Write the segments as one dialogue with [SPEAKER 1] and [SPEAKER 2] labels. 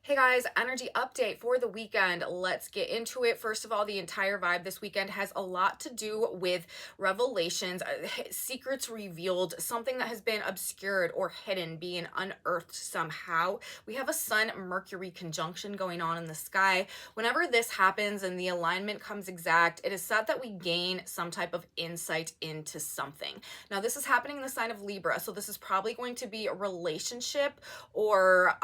[SPEAKER 1] Hey guys, energy update for the weekend. Let's get into it. First of all, the entire vibe this weekend has a lot to do with revelations, secrets revealed, something that has been obscured or hidden being unearthed somehow. We have a Sun Mercury conjunction going on in the sky. Whenever this happens and the alignment comes exact, it is said that we gain some type of insight into something. Now, this is happening in the sign of Libra, so this is probably going to be a relationship or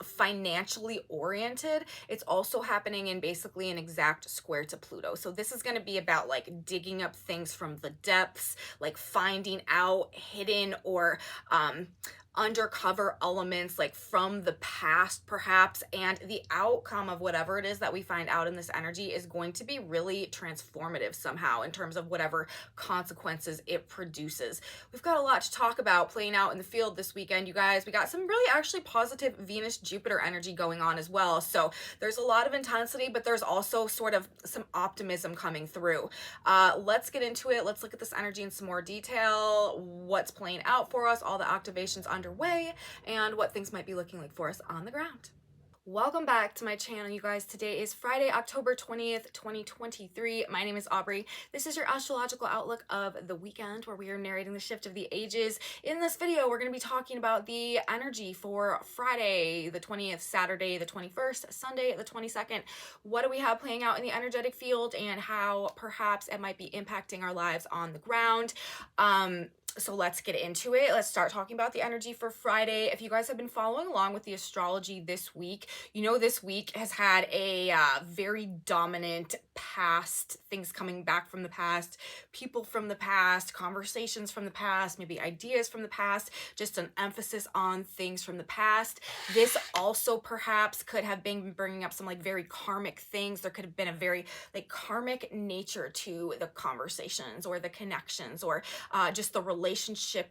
[SPEAKER 1] financially oriented. It's also happening in basically an exact square to Pluto. So this is going to be about like digging up things from the depths, like finding out hidden or undercover elements like from the past perhaps, and the outcome of whatever it is that we find out in this energy is going to be really transformative somehow in terms of whatever consequences it produces. We've got a lot to talk about playing out in the field this weekend, you guys. We got some really actually positive Venus Jupiter energy going on as well, so there's a lot of intensity, but there's also sort of some optimism coming through. Let's get into it. Let's look at this energy in some more detail, what's playing out for us, all the activations underway, and what things might be looking like for us on the ground. Welcome back to my channel, you guys. Today is Friday, October 20th, 2023. My name is Aubrey. This is your astrological outlook of the weekend, where we are narrating the shift of the ages. In this video, we're going to be talking about the energy for Friday, the 20th, Saturday, the 21st, Sunday, the 22nd. What do we have playing out in the energetic field and how perhaps it might be impacting our lives on the ground. So let's get into it. Let's start talking about the energy for Friday. If you guys have been following along with the astrology this week, you know this week has had a very dominant past, things coming back from the past, people from the past, conversations from the past, maybe ideas from the past, just an emphasis on things from the past. This also perhaps could have been bringing up some like very karmic things. There could have been a very like karmic nature to the conversations or the connections or just the relationship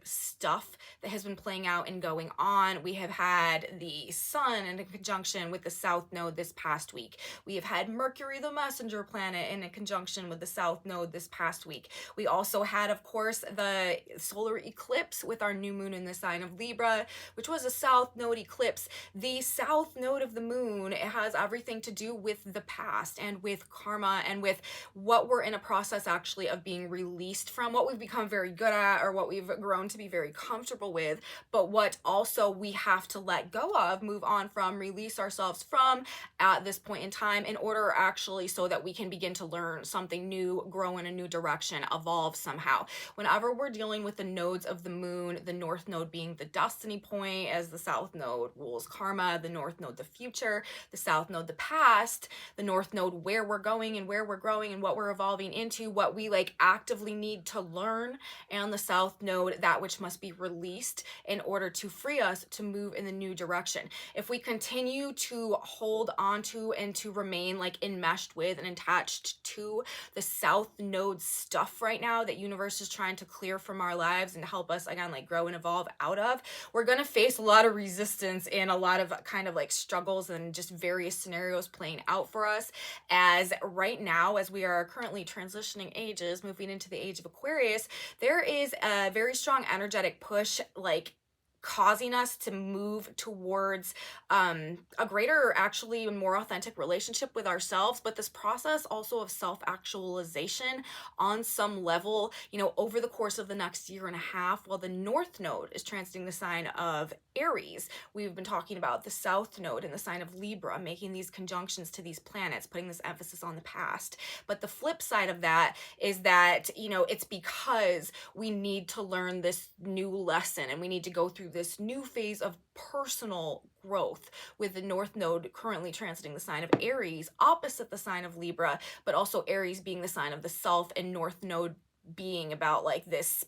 [SPEAKER 1] stuff that has been playing out and going on. We have had the Sun in a conjunction with the South Node this past week. We have had Mercury, the messenger planet, in a conjunction with the South Node this past week. We also had, of course, the solar eclipse with our new moon in the sign of Libra, which was a South Node eclipse. The South Node of the moon, it has everything to do with the past and with karma and with what we're in a process actually of being released from, what we've become very good at or what we've grown to be very comfortable with, but what also we have to let go of, move on from, release ourselves from at this point in time in order actually so that we can begin to learn something new, grow in a new direction, evolve somehow. Whenever we're dealing with the nodes of the moon, the North Node being the destiny point, as the South Node rules karma, the North Node the future, the South Node the past, the North Node where we're going and where we're growing and what we're evolving into, what we like actively need to learn, and the South Node that which must be released in order to free us to move in the new direction. If we continue to hold on to and to remain like enmeshed with and attached to the South Node stuff right now that universe is trying to clear from our lives and help us again like grow and evolve out of, we're going to face a lot of resistance and a lot of kind of like struggles and just various scenarios playing out for us, as right now, as we are currently transitioning ages, moving into the age of Aquarius, there is a very strong energetic push like causing us to move towards a greater, actually more authentic relationship with ourselves, but this process also of self-actualization on some level, you know, over the course of the next year and a half, while the North Node is transiting the sign of Aries. We've been talking about the South Node in the sign of Libra, making these conjunctions to these planets, putting this emphasis on the past. But the flip side of that is that, you know, it's because we need to learn this new lesson and we need to go through this new phase of personal growth, with the North Node currently transiting the sign of Aries, opposite the sign of Libra, but also Aries being the sign of the self and North Node being about like this,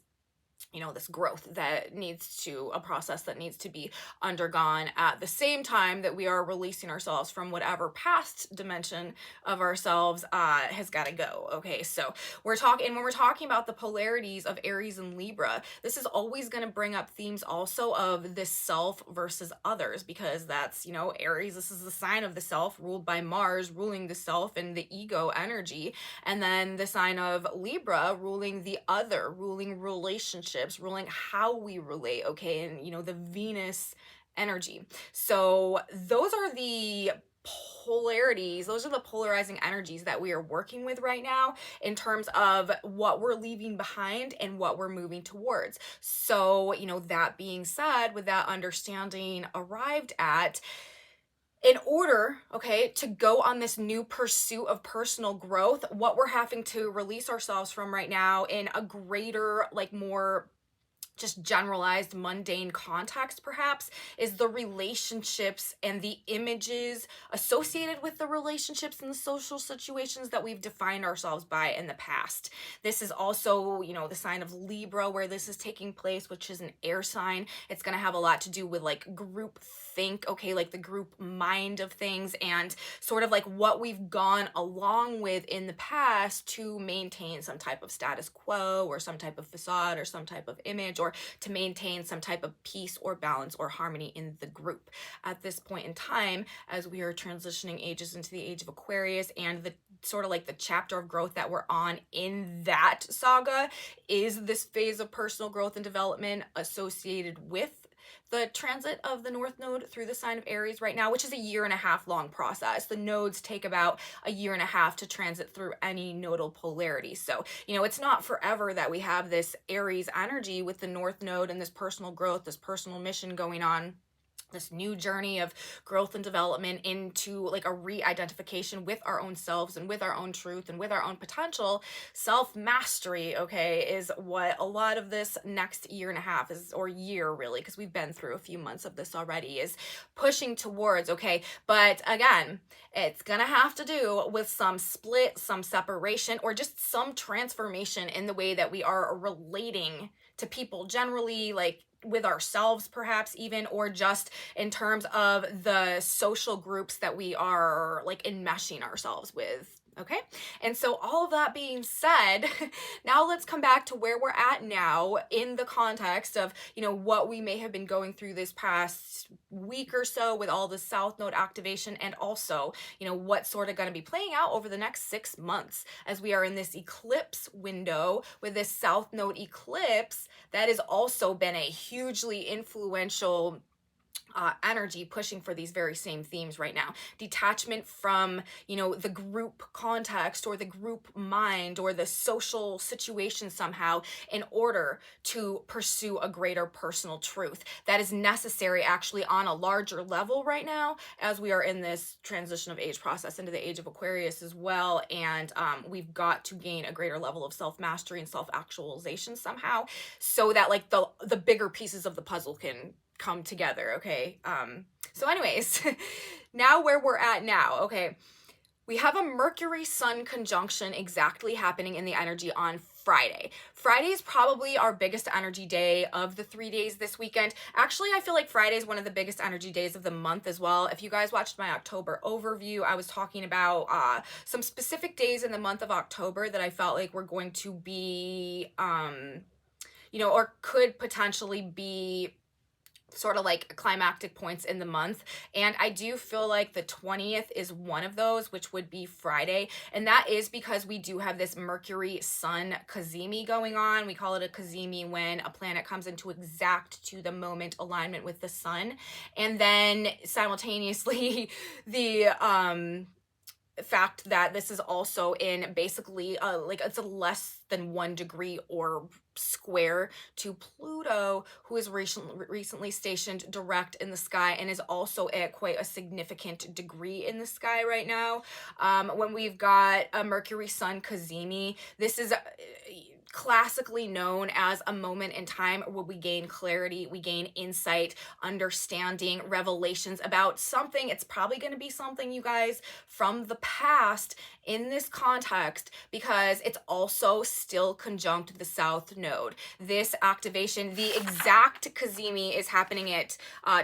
[SPEAKER 1] you know, this growth that needs to, a process that needs to be undergone at the same time that we are releasing ourselves from whatever past dimension of ourselves has got to go. Okay, so we're talking, when we're talking about the polarities of Aries and Libra, this is always going to bring up themes also of this self versus others, because that's, you know, Aries, this is the sign of the self ruled by Mars, ruling the self and the ego energy, and then the sign of Libra ruling the other, ruling relationships, ruling how we relate. Okay, and you know, the Venus energy. So those are the polarities, those are the polarizing energies that we are working with right now in terms of what we're leaving behind and what we're moving towards. So, that being said, with that understanding arrived at, in order, okay, to go on this new pursuit of personal growth, what we're having to release ourselves from right now in a greater, like more just generalized mundane context perhaps, is the relationships and the images associated with the relationships and the social situations that we've defined ourselves by in the past. This is also, the sign of Libra where this is taking place, which is an air sign. It's going to have a lot to do with like group think, okay, like the group mind of things, and sort of like what we've gone along with in the past to maintain some type of status quo or some type of facade or some type of image, or to maintain some type of peace or balance or harmony in the group. At this point in time, as we are transitioning ages into the age of Aquarius, and the sort of like the chapter of growth that we're on in that saga is this phase of personal growth and development associated with the transit of the North Node through the sign of Aries right now, which is a 1.5 year long process. The nodes take about a 1.5 year to transit through any nodal polarity. So, it's not forever that we have this Aries energy with the North Node and this personal growth, this personal mission going on, this new journey of growth and development into like a re-identification with our own selves and with our own truth and with our own potential. Self-mastery, okay, is what a lot of this next 1.5 years is, or year really, because we've been through a few months of this already, is pushing towards, okay? But again, it's gonna have to do with some split, some separation, or just some transformation in the way that we are relating to people generally, like with ourselves perhaps even, or just in terms of the social groups that we are like enmeshing ourselves with. Okay, and so all of that being said, now let's come back to where we're at now in the context of, what we may have been going through this past week or so with all the South Node activation, and also, what's sort of going to be playing out over the next 6 months as we are in this eclipse window with this South Node eclipse that has also been a hugely influential energy pushing for these very same themes right now. Detachment from, the group context or the group mind or the social situation somehow, in order to pursue a greater personal truth that is necessary actually on a larger level right now as we are in this transition of age process into the age of Aquarius as well. And we've got to gain a greater level of self-mastery and self-actualization somehow, so that like the bigger pieces of the puzzle can come together. Okay, so anyways, now where we're at now, okay, we have a Mercury Sun conjunction exactly happening in the energy on Friday. Friday is probably our biggest energy day of the 3 days this weekend. Actually, I feel like Friday is one of the biggest energy days of the month as well. If you guys watched my October overview, I was talking about some specific days in the month of October that I felt like were going to be, or could potentially be sort of like climactic points in the month, and I do feel like the 20th is one of those, which would be Friday, and that is because we do have this Mercury Sun CAZIMI going on. We call it a CAZIMI when a planet comes into exact to the moment alignment with the sun, and then simultaneously the fact that this is also in basically like it's a less than 1 degree orb square to Pluto, who is recently stationed direct in the sky and is also at quite a significant degree in the sky right now. When we've got a Mercury Sun CAZIMI, this is classically known as a moment in time where we gain clarity, we gain insight, understanding, revelations about something. It's probably going to be something, you guys, from the past in this context, because it's also still conjunct the South Node. This activation, the exact CAZIMI, is happening at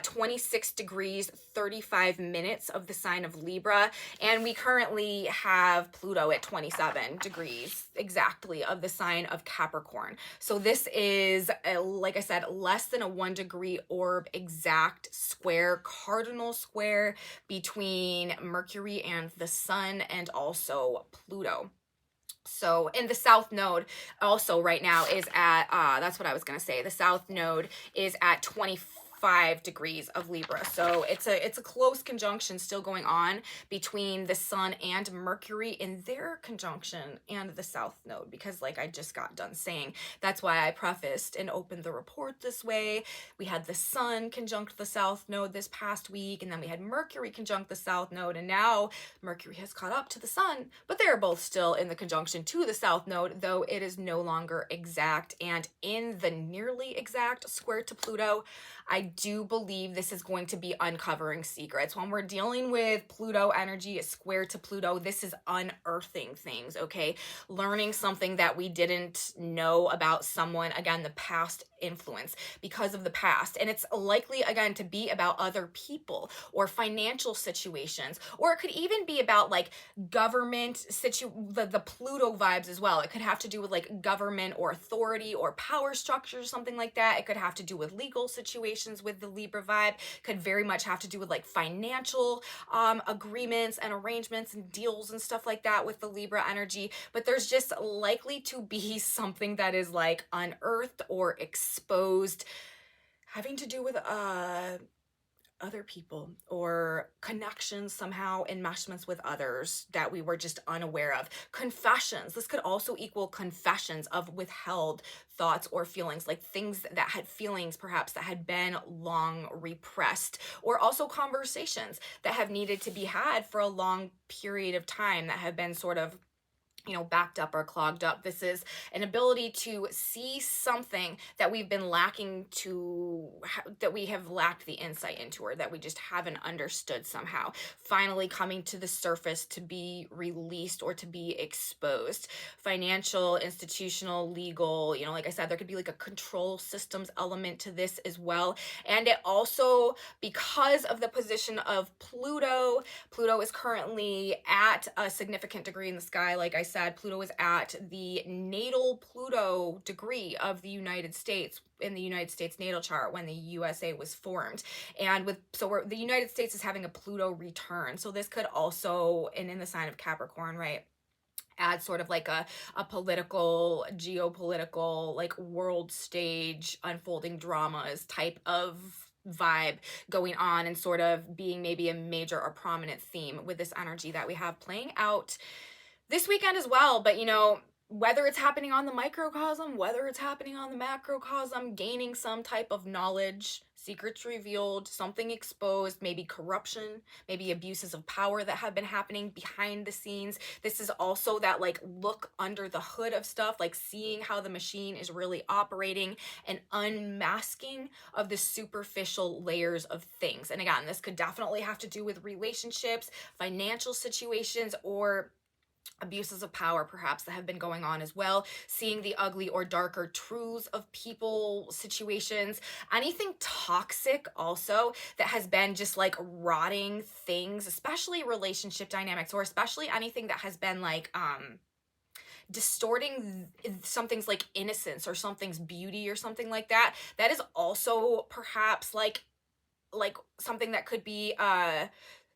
[SPEAKER 1] 26 degrees 35 minutes of the sign of Libra, and we currently have Pluto at 27 degrees exactly of the sign of Capricorn. So this is, like I said, less than a 1 degree orb exact square, cardinal square between Mercury and the sun, and also Pluto. So, and the South Node also right now is at, that's what I was going to say, the South Node is at 25 5 degrees of Libra. So it's a close conjunction still going on between the Sun and Mercury in their conjunction and the South Node, because like I just got done saying, that's why I prefaced and opened the report this way. We had the Sun conjunct the South Node this past week, and then we had Mercury conjunct the South Node, and now Mercury has caught up to the Sun, but they're both still in the conjunction to the South Node, though it is no longer exact. And in the nearly exact square to Pluto, I do believe this is going to be uncovering secrets. When we're dealing with Pluto energy, a square to Pluto, this is unearthing things, okay? Learning something that we didn't know about someone, again, the past influence because of the past. And it's likely, again, to be about other people or financial situations, or it could even be about like government the Pluto vibes as well. It could have to do with like government or authority or power structures, something like that. It could have to do with legal situations with the Libra vibe. Could very much have to do with like financial agreements and arrangements and deals and stuff like that with the Libra energy. But there's just likely to be something that is like unearthed or exposed having to do with other people or connections somehow, enmeshments with others that we were just unaware of. Confessions. This could also equal confessions of withheld thoughts or feelings, like things that had feelings perhaps that had been long repressed, or also conversations that have needed to be had for a long period of time that have been sort of, you know, backed up or clogged up. This is an ability to see something that we've been lacking that we have lacked the insight into, or that we just haven't understood somehow, finally coming to the surface to be released or to be exposed. Financial, institutional, legal, you know, like I said, there could be like a control systems element to this as well. And it also, because of the position of Pluto is currently at a significant degree in the sky. Like I said, Pluto is at the natal Pluto degree of the United States in the United States natal chart when the USA was formed. And the United States is having a Pluto return. So this could also, and in the sign of Capricorn, right, add sort of like a political, geopolitical, like world stage unfolding dramas type of vibe going on, and sort of being maybe a major or prominent theme with this energy that we have playing out this weekend as well. But you know, whether it's happening on the microcosm, whether it's happening on the macrocosm, gaining some type of knowledge, secrets revealed, something exposed, maybe corruption, maybe abuses of power that have been happening behind the scenes. This is also that like look under the hood of stuff, like seeing how the machine is really operating and unmasking of the superficial layers of things. And again, this could definitely have to do with relationships, financial situations, or abuses of power perhaps that have been going on as well. Seeing the ugly or darker truths of people, situations, anything toxic also that has been just like rotting things, especially relationship dynamics, or especially anything that has been like distorting something's like innocence or something's beauty or something like that. That is also perhaps like something that could be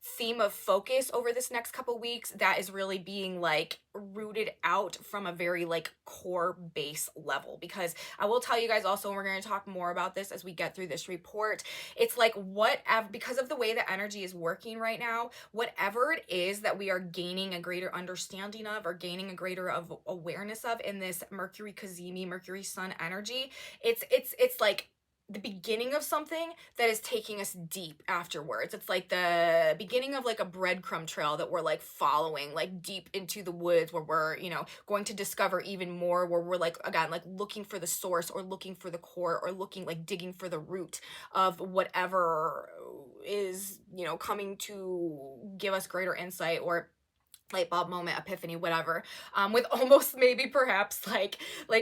[SPEAKER 1] theme of focus over this next couple weeks, that is really being like rooted out from a very like core base level. Because I will tell you guys also, and we're going to talk more about this as we get through this report, it's like whatever, because of the way the energy is working right now, whatever it is that we are gaining a greater understanding of, or gaining a greater of awareness of in this Mercury CAZIMI, Mercury Sun energy, it's like the beginning of something that is taking us deep afterwards. It's like the beginning of like a breadcrumb trail that we're like following like deep into the woods, where we're, you know, going to discover even more, where we're like, again, like looking for the source, or looking for the core, or looking like digging for the root of whatever is, you know, coming to give us greater insight, or light bulb moment, epiphany, whatever, with almost maybe perhaps like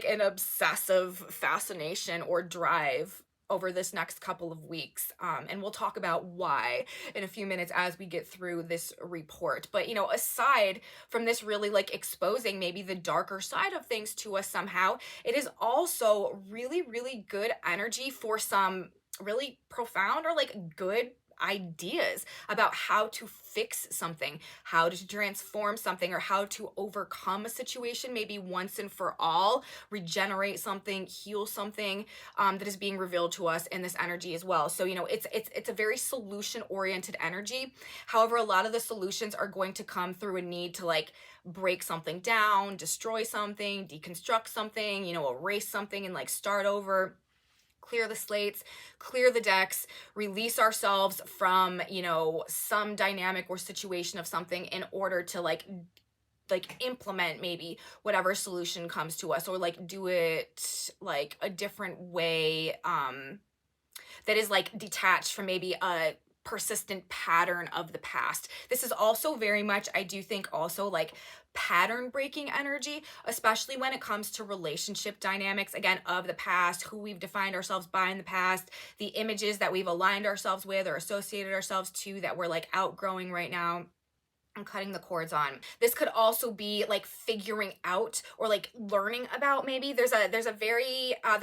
[SPEAKER 1] an obsessive fascination or drive over this next couple of weeks. And we'll talk about why in a few minutes as we get through this report. But, you know, aside from this really like exposing maybe the darker side of things to us somehow, it is also really, really good energy for some really profound or like good ideas about how to fix something, how to transform something, or how to overcome a situation, maybe once and for all, regenerate something, heal something, that is being revealed to us in this energy as well. So, it's a very solution oriented energy. However, a lot of the solutions are going to come through a need to like break something down, destroy something, deconstruct something, erase something and like start over, clear the slates, clear the decks, release ourselves from, some dynamic or situation of something in order to like implement maybe whatever solution comes to us, or like do it like a different way, that is like detached from maybe a persistent pattern of the past. This is also very much, I do think, also like pattern breaking energy, especially when it comes to relationship dynamics, again, of the past, who we've defined ourselves by in the past, the images that we've aligned ourselves with or associated ourselves to that we're like outgrowing right now. I'm cutting the cords on. This could also be like figuring out or like learning about, maybe there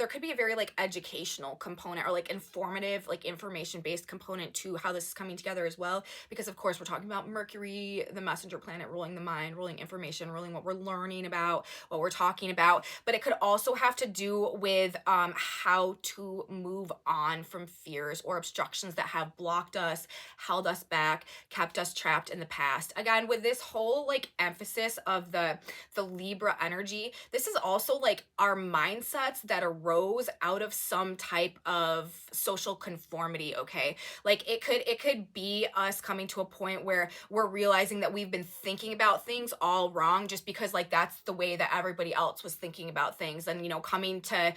[SPEAKER 1] could be a very like educational component or like informative, like information based component to how this is coming together as well, because of course we're talking about Mercury, the messenger planet, ruling the mind, ruling information, ruling what we're learning about, what we're talking about. But it could also have to do with how to move on from fears or obstructions that have blocked us, held us back, kept us trapped in the past. Again, with this whole like emphasis of the Libra energy, this is also like our mindsets that arose out of some type of social conformity, okay? Like it could be us coming to a point where we're realizing that we've been thinking about things all wrong just because like that's the way that everybody else was thinking about things, and coming to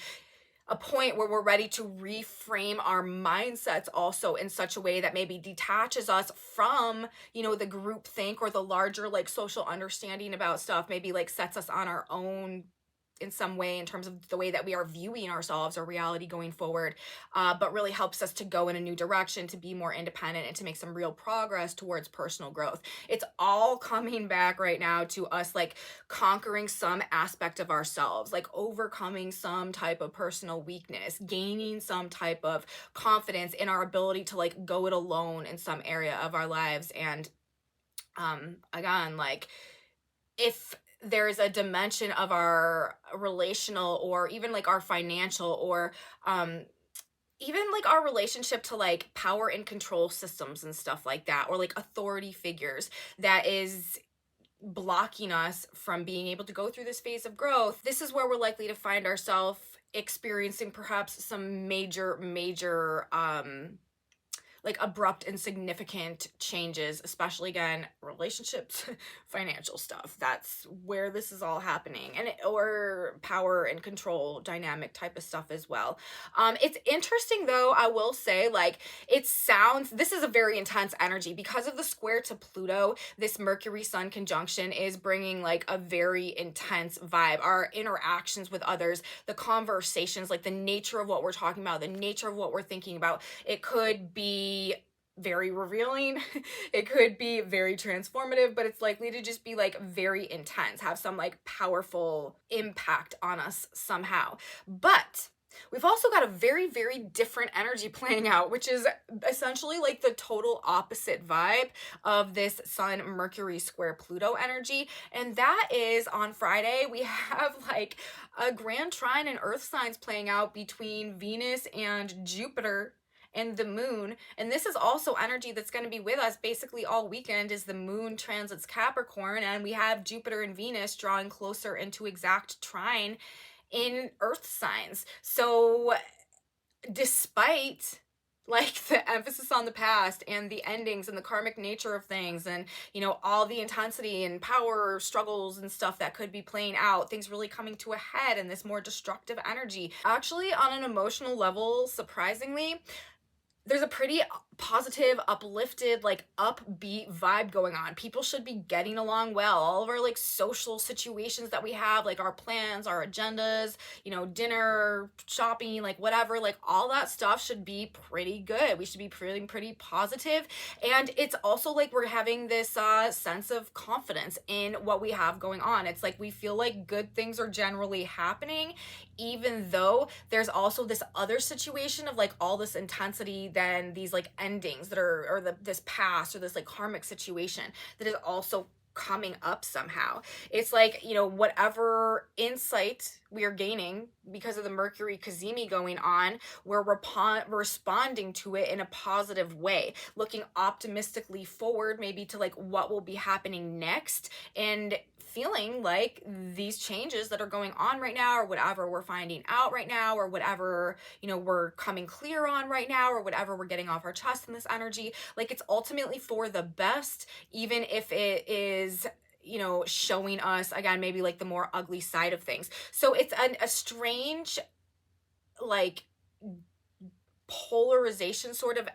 [SPEAKER 1] a point where we're ready to reframe our mindsets also in such a way that maybe detaches us from, the group think or the larger like social understanding about stuff, maybe like sets us on our own in some way in terms of the way that we are viewing ourselves or reality going forward, but really helps us to go in a new direction, to be more independent and to make some real progress towards personal growth. It's all coming back right now to us like conquering some aspect of ourselves, like overcoming some type of personal weakness, gaining some type of confidence in our ability to like go it alone in some area of our lives. And again, like if there's a dimension of our relational or even like our financial or even like our relationship to like power and control systems and stuff like that, or like authority figures, that is blocking us from being able to go through this phase of growth, this is where we're likely to find ourselves experiencing perhaps some major like abrupt and significant changes, especially again relationships, financial stuff. That's where this is all happening, and or power and control dynamic type of stuff as well. It's interesting though, I will say, like this is a very intense energy because of the square to Pluto. This Mercury Sun conjunction is bringing like a very intense vibe. Our interactions with others, the conversations, like the nature of what we're talking about, the nature of what we're thinking about, it could be very revealing, it could be very transformative, but it's likely to just be like very intense, have some like powerful impact on us somehow. But we've also got a very, very different energy playing out, which is essentially like the total opposite vibe of this Sun Mercury square Pluto energy. And that is on Friday, we have like a grand trine in earth signs playing out between Venus and Jupiter and the moon. And this is also energy that's going to be with us basically all weekend, as the moon transits Capricorn, and we have Jupiter and Venus drawing closer into exact trine in earth signs. So despite like the emphasis on the past and the endings and the karmic nature of things, and all the intensity and power struggles and stuff that could be playing out, things really coming to a head in this more destructive energy, actually on an emotional level, surprisingly, there's a pretty positive, uplifted, like upbeat vibe going on. People should be getting along well. All of our like social situations that we have, like our plans, our agendas, dinner, shopping, like whatever, like all that stuff should be pretty good. We should be feeling pretty positive. And it's also like we're having this sense of confidence in what we have going on. It's like we feel like good things are generally happening, even though there's also this other situation of like all this intensity, then these like endings that are, or this past, or this like karmic situation that is also coming up somehow. It's like, you know, whatever insight we are gaining because of the Mercury CAZIMI going on, we're responding to it in a positive way, looking optimistically forward maybe to like what will be happening next, and feeling like these changes that are going on right now, or whatever we're finding out right now, or whatever, you know, we're coming clear on right now, or whatever we're getting off our chest in this energy, like it's ultimately for the best, even if it is, you know, showing us again maybe like the more ugly side of things. So it's a strange like polarization sort of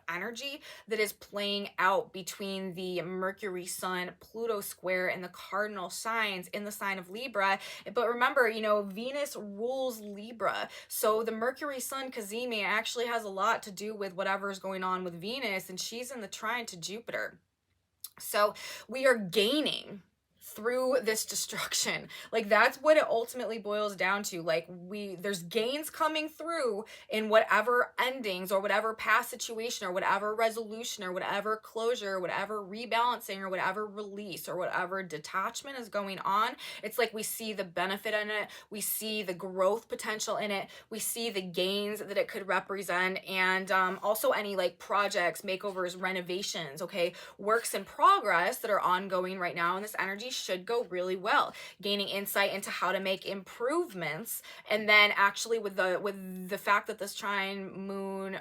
[SPEAKER 1] energy that is playing out between the Mercury Sun Pluto square and the cardinal signs in the sign of Libra. But remember, you know, Venus rules Libra, so the Mercury Sun CAZIMI actually has a lot to do with whatever's going on with Venus, and she's in the trine to Jupiter. So we are gaining through this destruction. Like that's what it ultimately boils down to. Like there's gains coming through in whatever endings or whatever past situation or whatever resolution or whatever closure or whatever rebalancing or whatever release or whatever detachment is going on. It's like we see the benefit in it, we see the growth potential in it, we see the gains that it could represent, and also any like projects, makeovers, renovations, okay, works in progress that are ongoing right now in this energy should go really well, gaining insight into how to make improvements. And then actually with the fact that this trine moon,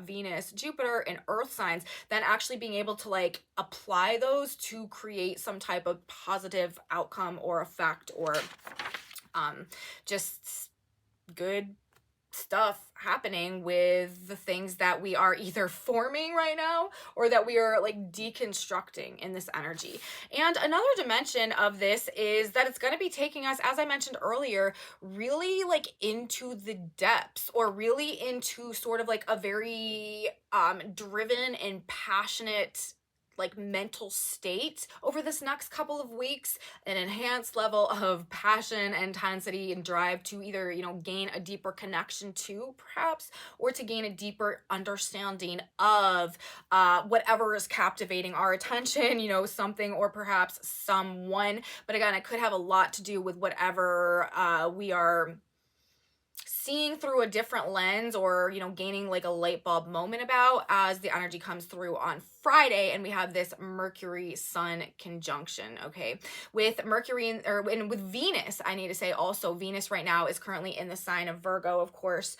[SPEAKER 1] Venus, Jupiter and earth signs, then actually being able to like apply those to create some type of positive outcome or effect, or just good stuff happening with the things that we are either forming right now or that we are like deconstructing in this energy. And another dimension of this is that it's going to be taking us, as I mentioned earlier, really like into the depths, or really into sort of like a very driven and passionate like mental state over this next couple of weeks, an enhanced level of passion, intensity, and drive to either, you know, gain a deeper connection to perhaps, or to gain a deeper understanding of whatever is captivating our attention, you know, something or perhaps someone. But again, it could have a lot to do with whatever we are seeing through a different lens, or, you know, gaining like a light bulb moment about as the energy comes through on Friday, and we have this Mercury Sun conjunction, okay? With Mercury and with Venus, I need to say also, Venus right now is currently in the sign of Virgo, of course.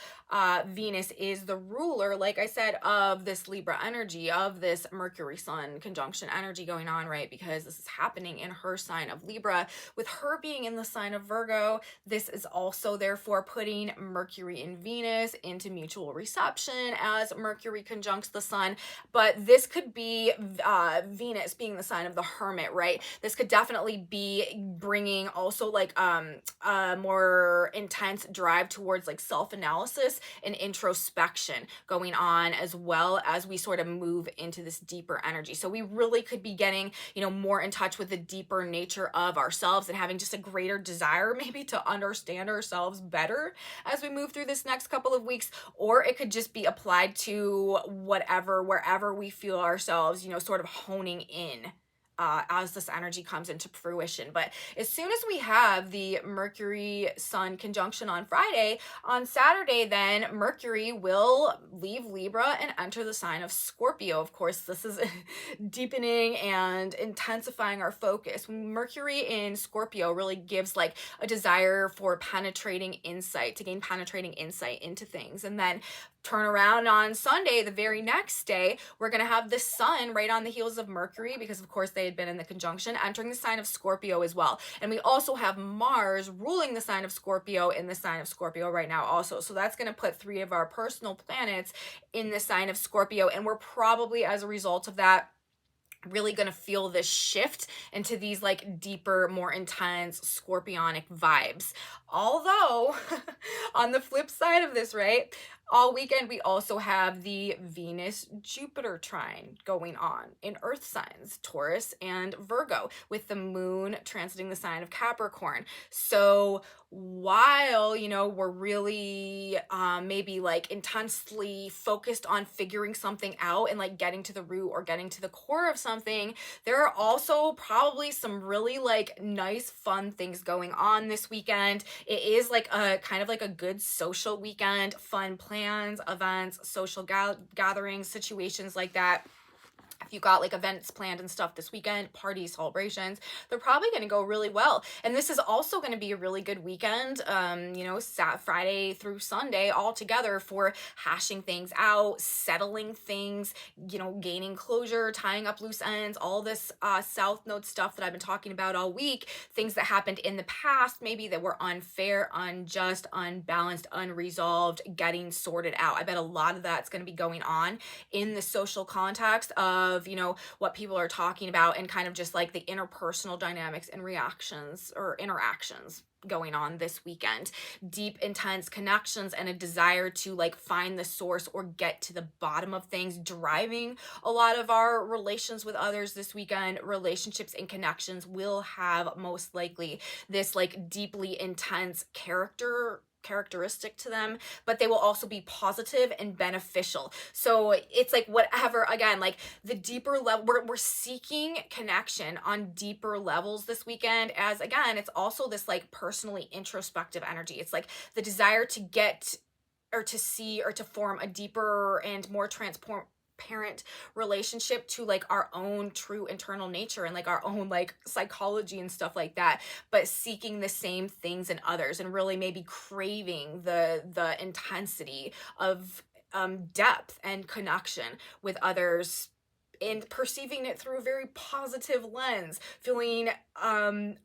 [SPEAKER 1] Venus is the ruler, like I said, of this Libra energy, of this Mercury Sun conjunction energy going on, right? Because this is happening in her sign of Libra. With her being in the sign of Virgo, this is also therefore putting Mercury and Venus into mutual reception as Mercury conjuncts the Sun. But this could be Venus being the sign of the Hermit, right? This could definitely be bringing also like a more intense drive towards like self-analysis and introspection going on, as well as we sort of move into this deeper energy. So we really could be getting, you know, more in touch with the deeper nature of ourselves and having just a greater desire maybe to understand ourselves better as we move through this next couple of weeks. Or it could just be applied to whatever, wherever we feel ourselves, you know, sort of honing in as this energy comes into fruition. But as soon as we have the Mercury Sun conjunction on Friday, on Saturday, then Mercury will leave Libra and enter the sign of Scorpio. Of course, this is deepening and intensifying our focus. Mercury in Scorpio really gives like a desire for penetrating insight, to gain penetrating insight into things. And then turn around on Sunday, the very next day, we're going to have the Sun right on the heels of Mercury, because of course they had been in the conjunction, entering the sign of Scorpio as well. And we also have Mars ruling the sign of Scorpio in the sign of Scorpio right now also. So that's going to put 3 of our personal planets in the sign of Scorpio. And we're probably, as a result of that, really going to feel this shift into these like deeper, more intense scorpionic vibes. Although on the flip side of this, right, All weekend, we also have the Venus-Jupiter trine going on in Earth signs, Taurus and Virgo, with the moon transiting the sign of Capricorn. So while, we're really maybe like intensely focused on figuring something out and like getting to the root or getting to the core of something, there are also probably some really like nice, fun things going on this weekend. It is like a kind of like a good social weekend, fun plans, events, social gatherings, situations like that. If you got like events planned and stuff this weekend, parties, celebrations, they're probably going to go really well. And this is also going to be a really good weekend, Friday through Sunday all together for hashing things out, settling things, gaining closure, tying up loose ends, all this South Node stuff that I've been talking about all week, things that happened in the past, maybe that were unfair, unjust, unbalanced, unresolved, getting sorted out. I bet a lot of that's going to be going on in the social context of, what people are talking about and kind of just like the interpersonal dynamics and reactions or interactions going on this weekend. Deep, intense connections and a desire to like find the source or get to the bottom of things, driving a lot of our relations with others this weekend. Relationships and connections will have most likely this like deeply intense characteristic to them, but they will also be positive and beneficial. So it's like whatever, again, like the deeper level, we're seeking connection on deeper levels this weekend, as again, it's also this like personally introspective energy. It's like the desire to get or to see or to form a deeper and more transparent relationship to like our own true internal nature and like our own like psychology and stuff like that, but seeking the same things in others and really maybe craving the intensity of depth and connection with others and perceiving it through a very positive lens, feeling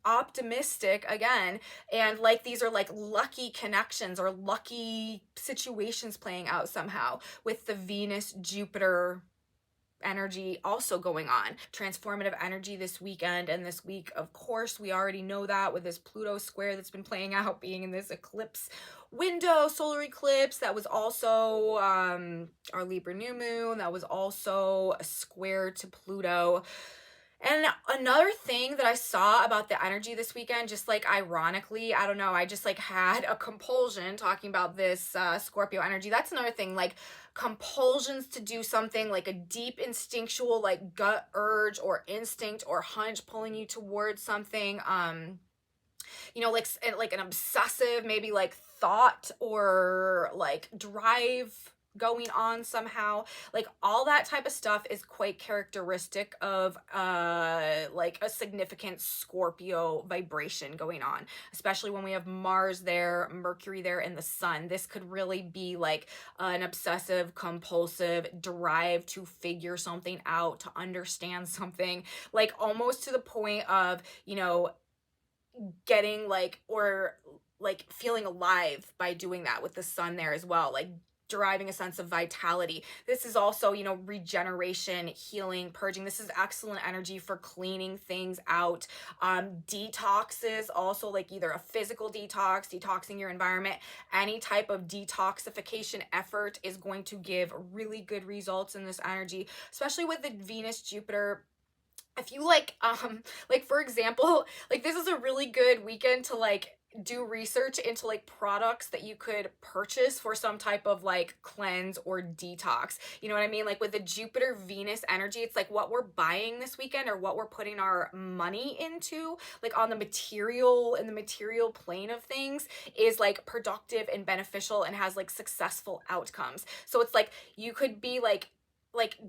[SPEAKER 1] optimistic again, and like these are like lucky connections or lucky situations playing out somehow with the Venus Jupiter energy also going on. Transformative energy this weekend and this week, of course, we already know that with this Pluto square that's been playing out, being in this eclipse window, solar eclipse. That was also our Libra new moon. That was also a square to Pluto. And another thing that I saw about the energy this weekend, just like ironically, I don't know, I just like had a compulsion talking about this Scorpio energy. That's another thing, like compulsions to do something, like a deep instinctual like gut urge or instinct or hunch pulling you towards something. Like an obsessive maybe like thought or like drive going on somehow, like all that type of stuff is quite characteristic of like a significant Scorpio vibration going on, especially when we have Mars there, Mercury there, and the sun. This could really be like an obsessive compulsive drive to figure something out, to understand something, like almost to the point of getting like or like feeling alive by doing that, with the sun there as well, like deriving a sense of vitality. This is also, regeneration, healing, purging. This is excellent energy for cleaning things out. Detoxes also, like either a physical detox, detoxing your environment, any type of detoxification effort is going to give really good results in this energy, especially with the Venus Jupiter. If you like for example, like this is a really good weekend to like do research into like products that you could purchase for some type of like cleanse or detox. You know what I mean? Like with the Jupiter Venus energy, it's like what we're buying this weekend or what we're putting our money into, like on the material plane of things, is like productive and beneficial and has like successful outcomes. So it's like you could be like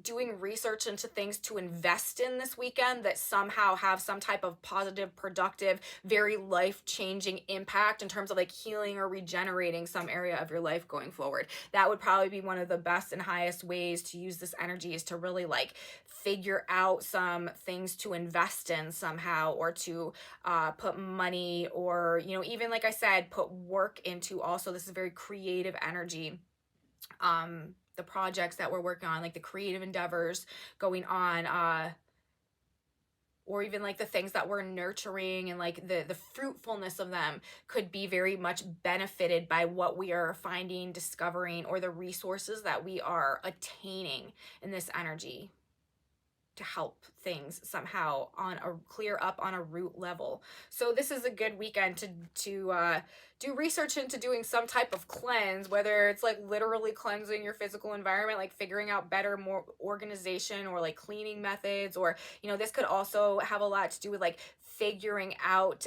[SPEAKER 1] doing research into things to invest in this weekend that somehow have some type of positive, productive, very life-changing impact in terms of like healing or regenerating some area of your life going forward. That would probably be one of the best and highest ways to use this energy, is to really like figure out some things to invest in somehow, or to put money, or even like I said, put work into. Also, this is very creative energy. The projects that we're working on, like the creative endeavors going on or even like the things that we're nurturing and like the fruitfulness of them could be very much benefited by what we are finding, discovering, or the resources that we are attaining in this energy to help things somehow on a clear up on a root level. So this is a good weekend to do research into doing some type of cleanse, whether it's like literally cleansing your physical environment, like figuring out better, more organization, or like cleaning methods, or, you know, this could also have a lot to do with like figuring out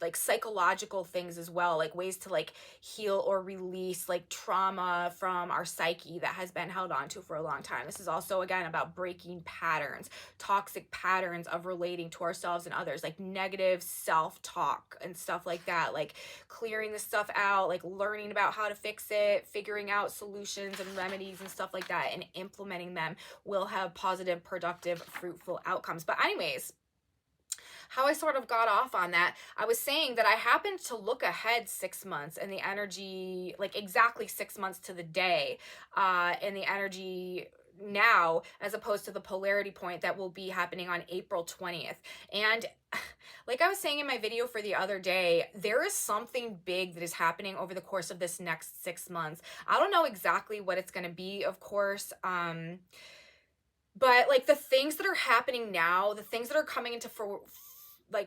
[SPEAKER 1] like psychological things as well, like ways to like heal or release like trauma from our psyche that has been held onto for a long time. This is also again about breaking patterns, toxic patterns of relating to ourselves and others, like negative self-talk and stuff like that, like clearing this stuff out, like learning about how to fix it, figuring out solutions and remedies and stuff like that, and implementing them will have positive, productive, fruitful outcomes. But anyways, how I sort of got off on that, I was saying that I happened to look ahead 6 months and the energy, like exactly 6 months to the day, and the energy now, as opposed to the polarity point that will be happening on April 20th. And like I was saying in my video for the other day, there is something big that is happening over the course of this next 6 months. I don't know exactly what it's going to be, of course, but like the things that are happening now, the things that are coming into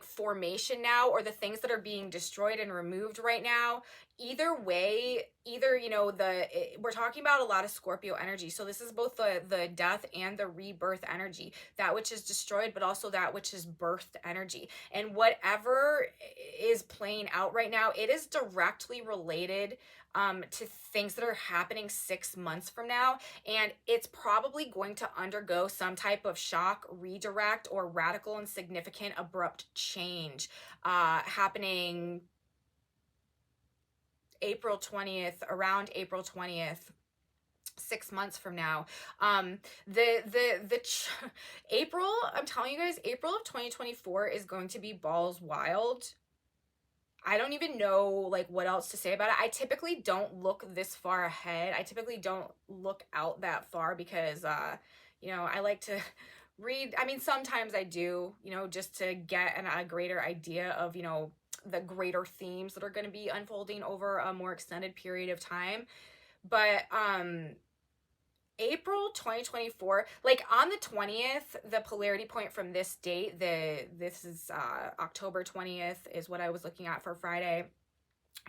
[SPEAKER 1] formation now, or the things that are being destroyed and removed right now, either way, either, you know, we're talking about a lot of Scorpio energy. So this is both the death and the rebirth energy, that which is destroyed, but also that which is birthed energy. And whatever is playing out right now, it is directly related to things that are happening 6 months from now, and it's probably going to undergo some type of shock, redirect, or radical and significant abrupt change happening April 20th, around April 20th. 6 months from now. April, I'm telling you guys, April of 2024 is going to be balls wild. I don't even know like what else to say about it. I typically don't look this far ahead. I typically don't look out that far because you know, I like to read. I mean, sometimes I do, you know, just to get a greater idea of, you know, the greater themes that are going to be unfolding over a more extended period of time. But April 2024, like on the 20th, the polarity point from this date, this is October 20th is what I was looking at for Friday.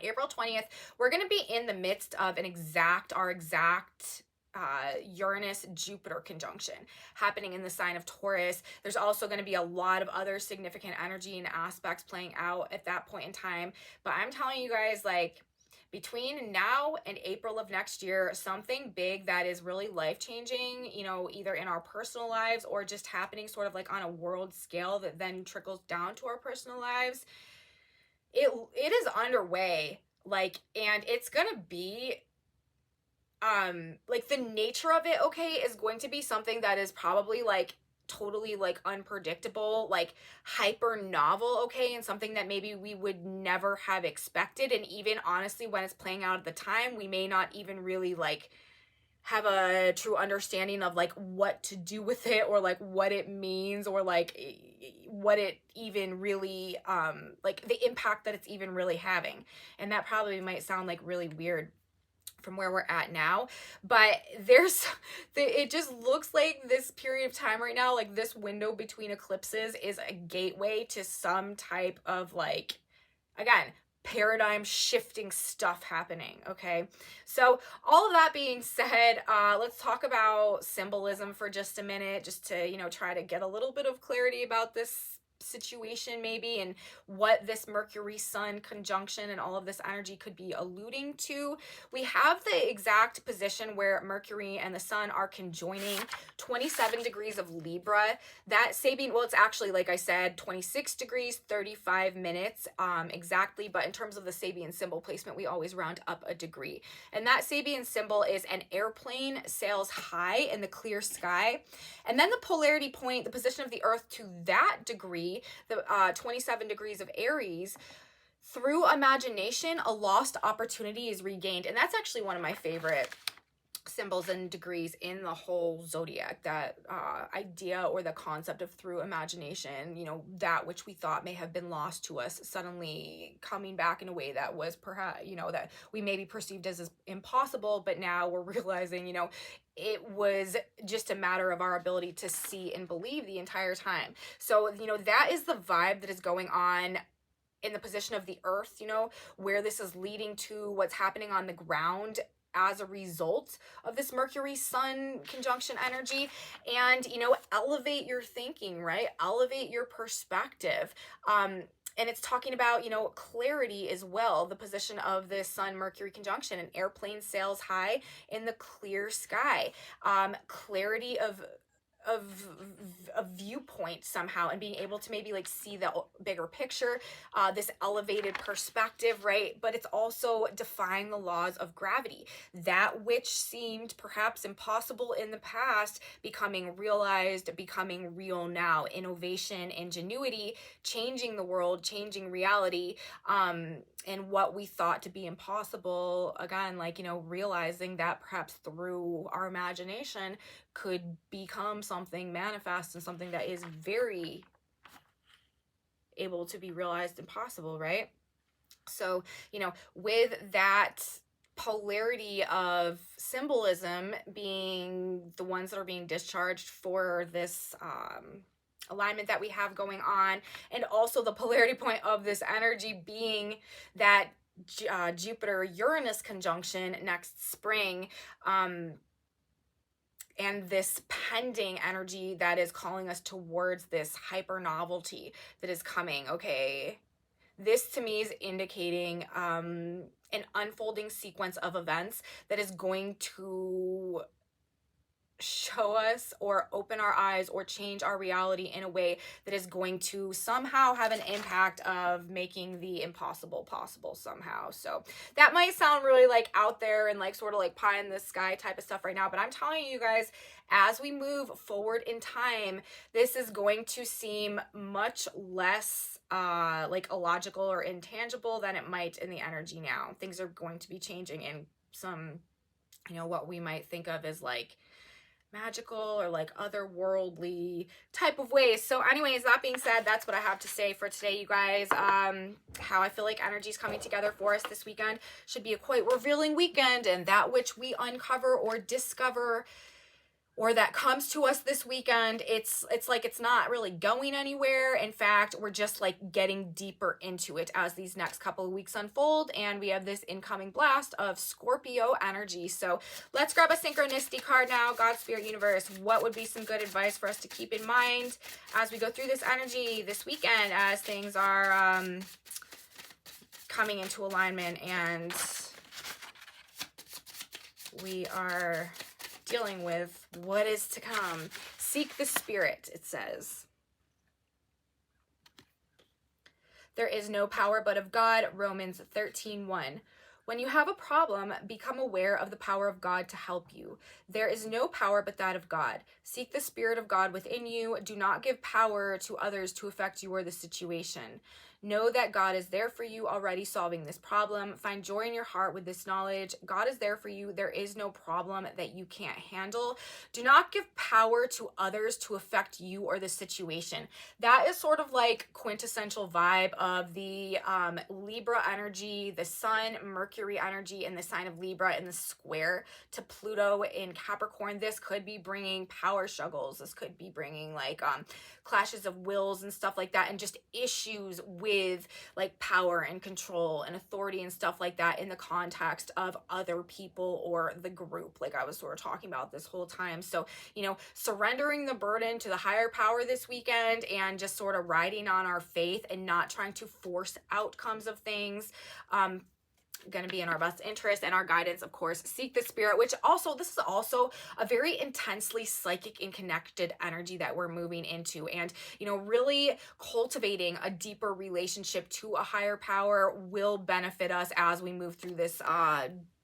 [SPEAKER 1] April 20th, we're going to be in the midst of our exact Uranus-Jupiter conjunction happening in the sign of Taurus. There's also going to be a lot of other significant energy and aspects playing out at that point in time. But I'm telling you guys, like, between now and April of next year, something big that is really life-changing, you know, either in our personal lives or just happening sort of like on a world scale that then trickles down to our personal lives. It is underway, like, and it's gonna be like the nature of it, okay, is going to be something that is probably like totally like unpredictable, like hyper novel, okay, and something that maybe we would never have expected. And even honestly, when it's playing out at the time, we may not even really like have a true understanding of like what to do with it, or like what it means, or like what it even really like the impact that it's even really having. And that probably might sound like really weird from where we're at now, but it just looks like this period of time right now, like this window between eclipses, is a gateway to some type of like, again, paradigm shifting stuff happening. Okay, so all of that being said, let's talk about symbolism for just a minute, just to, you know, try to get a little bit of clarity about this situation maybe, and what this Mercury Sun conjunction and all of this energy could be alluding to. We have the exact position where Mercury and the Sun are conjoining 27 degrees of Libra. That Sabian, well, it's actually, like I said, 26 degrees 35 minutes exactly, but in terms of the Sabian symbol placement, we always round up a degree. And that Sabian symbol is an airplane sails high in the clear sky. And then the polarity point, the position of the Earth to that degree, the 27 degrees of Aries, through imagination, a lost opportunity is regained. And that's actually one of my favorite symbols and degrees in the whole zodiac, that idea or the concept of through imagination, you know, that which we thought may have been lost to us suddenly coming back in a way that was perhaps, you know, that we maybe perceived as impossible, but now we're realizing, you know, it was just a matter of our ability to see and believe the entire time. So, you know, that is the vibe that is going on in the position of the earth, you know, where this is leading to what's happening on the ground as a result of this Mercury Sun conjunction energy. And, you know, elevate your thinking, right? Elevate your perspective. And it's talking about, you know, clarity as well, the position of this Sun Mercury conjunction. An airplane sails high in the clear sky. Clarity of a viewpoint somehow, and being able to maybe like see the bigger picture, this elevated perspective, right? But it's also defying the laws of gravity, that which seemed perhaps impossible in the past becoming realized, becoming real now. Innovation, ingenuity, changing the world, changing reality, and what we thought to be impossible, again, like, you know, realizing that perhaps through our imagination could become something manifest and something that is very able to be realized and possible, right? So, you know, with that polarity of symbolism being the ones that are being discharged for this alignment that we have going on, and also the polarity point of this energy being that Jupiter-Uranus conjunction next spring, and this pending energy that is calling us towards this hyper novelty that is coming, okay? This to me is indicating an unfolding sequence of events that is going to show us or open our eyes or change our reality in a way that is going to somehow have an impact of making the impossible possible somehow. So that might sound really like out there and like sort of like pie in the sky type of stuff right now, but I'm telling you guys, as we move forward in time, this is going to seem much less like illogical or intangible than it might in the energy now. Things are going to be changing in some, you know, what we might think of as like magical or like otherworldly type of ways. So anyways, that being said, that's what I have to say for today, you guys. How I feel like energy is coming together for us this weekend. Should be a quite revealing weekend, and that which we uncover or discover or that comes to us this weekend, it's like it's not really going anywhere. In fact, we're just like getting deeper into it as these next couple of weeks unfold, and we have this incoming blast of Scorpio energy. So let's grab a synchronicity card now. God, Spirit, Universe, what would be some good advice for us to keep in mind as we go through this energy this weekend, as things are coming into alignment and we are dealing with what is to come. Seek the Spirit, it says. There is no power but of God, Romans 13:1. When you have a problem, become aware of the power of God to help you. There is no power but that of God. Seek the Spirit of God within you. Do not give power to others to affect you or the situation. Know that God is there for you, already solving this problem. Find joy in your heart with this knowledge. God is there for you. There is no problem that you can't handle. Do not give power to others to affect you or the situation. That is sort of like quintessential vibe of the Libra energy, the Sun, Mercury energy, and the sign of Libra in the square to Pluto in Capricorn. This could be bringing power struggles. This could be bringing like clashes of wills and stuff like that, and just issues with like power and control and authority and stuff like that in the context of other people or the group, like I was sort of talking about this whole time. So, you know, surrendering the burden to the higher power this weekend and just sort of riding on our faith and not trying to force outcomes of things. Going to be in our best interest, and our guidance, of course. Seek the Spirit, which also, this is also a very intensely psychic and connected energy that we're moving into, and, you know, really cultivating a deeper relationship to a higher power will benefit us as we move through this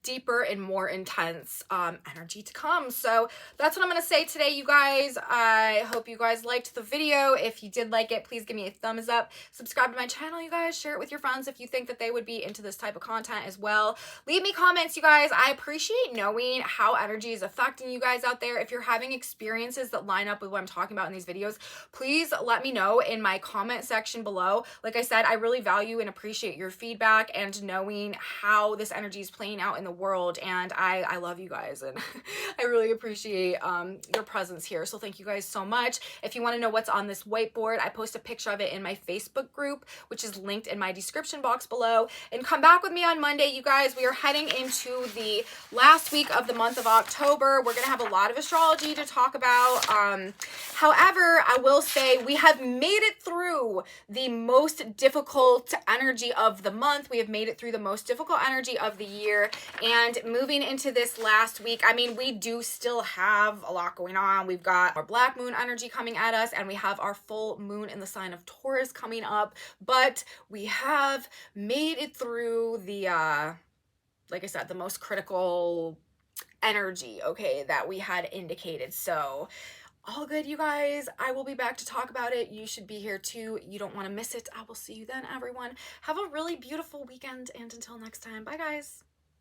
[SPEAKER 1] deeper and more intense energy to come. So that's what I'm going to say today, you guys. I hope you guys liked the video. If you did like it, please give me a thumbs up. Subscribe to my channel, you guys. Share it with your friends if you think that they would be into this type of content as well. Leave me comments, you guys. I appreciate knowing how energy is affecting you guys out there. If you're having experiences that line up with what I'm talking about in these videos, please let me know in my comment section below. Like I said, I really value and appreciate your feedback and knowing how this energy is playing out in the world, and I love you guys, and I really appreciate your presence here. So thank you guys so much. If you want to know what's on this whiteboard, I post a picture of it in my Facebook group, which is linked in my description box below. And come back with me on Monday, you guys. We are heading into the last week of the month of October. We're gonna have a lot of astrology to talk about. However, I will say we have made it through the most difficult energy of the month. We have made it through the most difficult energy of the year, and moving into this last week, I mean, we do still have a lot going on. We've got our black moon energy coming at us, and we have our full moon in the sign of Taurus coming up, but we have made it through the like I said, the most critical energy, okay, that we had indicated. So all good, you guys. I will be back to talk about it. You should be here too. You don't want to miss it. I will see you then, everyone. Have a really beautiful weekend, and until next time, bye guys.